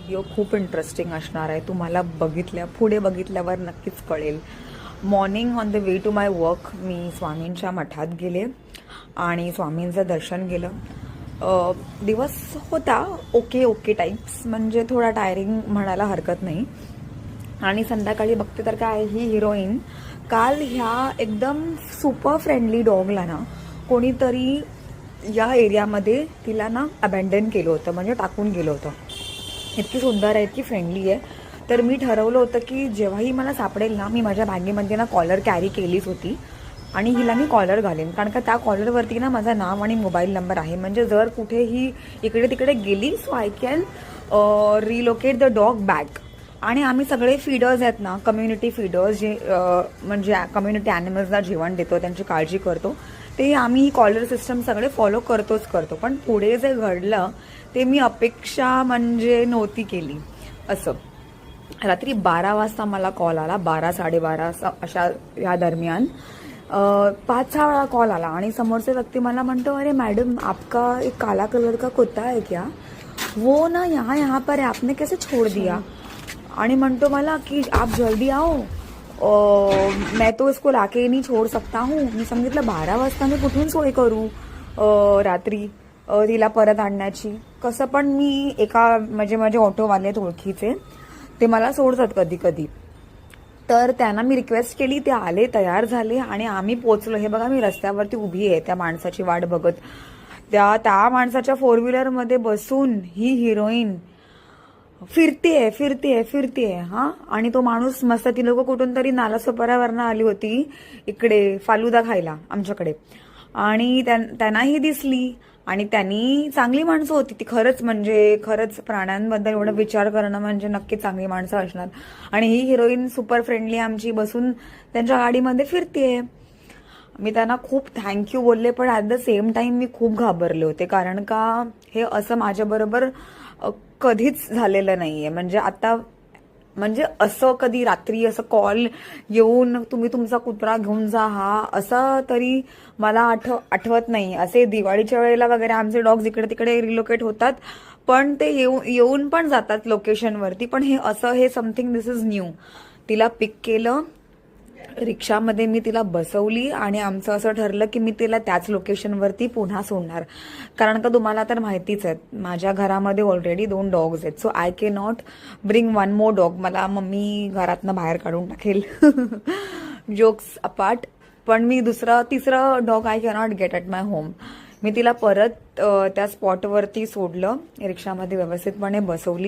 Video खूप interesting असणार आहे. तुम्हाला पुढे बघितल्यावर नक्कीच कळेल. Morning on the way to my work मी स्वामींच्या मठात गेले आणि स्वामींचं दर्शन गेलं. दिवस होता ओके टाईप्स, म्हणजे थोडा टायरिंग म्हणायला हरकत नाही. आणि संध्याकाळी बघते तर काय, ही हिरोईन काल ह्या एकदम सुपर फ्रेंडली डॉगला ना कोणीतरी या एरियामध्ये तिला ना अबॅन्डन केलं होतं, म्हणजे टाकून गेलं होतं. इतकी सुंदर आहे, इतकी फ्रेंडली आहे. तर मी ठरवलं होतं की जेव्हाही मला सापडेल ना, मी माझ्या बॅगेमध्ये ना कॉलर कॅरी केलीच होती आणि हिला मी कॉलर घालेन, कारण का त्या कॉलरवरती ना माझं नाव आणि मोबाईल नंबर आहे. म्हणजे जर कुठेही इकडे तिकडे गेली so I can relocate the dog back. आणि आम्ही सगळे फीडर्स आहेत ना, कम्युनिटी फीडर्स, जे म्हणजे कम्युनिटी ॲनिमल्सला जेवण देतो, त्यांची काळजी करतो, ते आम्ही ही कॉलर सिस्टम सगळे फॉलो करतो. पण पुढे जे घडलं ते मी अपेक्षा म्हणजे नव्हती केली. असं रात्री 12 वाजता मला कॉल आला, 12-12:30 अशा या दरम्यान 5-6 वेळा कॉल आला आणि समोरचे व्यक्ती मला म्हणतो, अरे मॅडम आपका एक काला कलर का कुत्ता है क्या, वो ना यहाँ पर है, आपने कैसे छोड़ दिया. आणि म्हणतो मला की आप जल्दी आओ, मैं तो इसको लाके नहीं छोड़ सकता हूँ. मी सांगितलं 12 वाजता मी कुठून सोय करू रात्री तिला परत आणण्याची. कसं पण मी म्हणजे माझे ऑटोवाले ओळखीचे, ते मला सोडतात कधी कधी. तर त्यांना मी रिक्वेस्ट केली, ते आले, तयार झाले आणि आम्ही पोचलो. हे बघा मी रस्त्यावरती उभी आहे त्या माणसाची वाट बघत. त्या माणसाच्या 4 व्हीलरमध्ये बसून ही हिरोईन फिरतेय हा. आणि तो माणूस मस्त, ती लोक कुठून तरी नालासोपाऱ्यावरनं आली होती इकडे फालुदा खायला आमच्याकडे, आणि त्यांनाही दिसली आणि त्यांनी चांगली माणसं होती ती. खरंच प्राण्यांबद्दल एवढं विचार करणं म्हणजे नक्की चांगली माणसं असणार. आणि ही हिरोईन सुपर फ्रेंडली आमची बसून त्यांच्या गाडीमध्ये फिरतेय. मी त्यांना खूप थँक्यू बोलले, पण ॲट द सेम टाइम मी खूप घाबरले होते, कारण का हे असं माझ्याबरोबर कधीच झालेलं नाहीये. म्हणजे असं कधी रात्री असं कॉल येऊन तुम्ही तुमचा कुत्रा घेऊन जा, हा असं तरी मला आठवत नाही. असे दिवाळीच्या वेळेला वगैरे आमचे डॉग्स इकडे तिकडे रिलोकेट होतात, पण ते येऊन पण जातात लोकेशनवरती. पण हे समथिंग दिस इज न्यू. तिला पिक केलं, रिक्षामध्ये मी तिला बसवली आणि आमचं असं ठरलं की मी तिला त्याच लोकेशनवरती पुन्हा सोडणार. कारण का तुम्हाला तर माहितीच आहे, माझ्या घरामध्ये ऑलरेडी 2 डॉग्स आहेत. So I can not bring 1 more dog. मला मम्मी घरातनं बाहेर काढून टाकेल. Jokes apart. पण मी तिसरं dog I cannot get at my home. मी तिला परत त्या स्पॉटवरती सोडलं, रिक्षामध्ये व्यवस्थितपणे बसवली.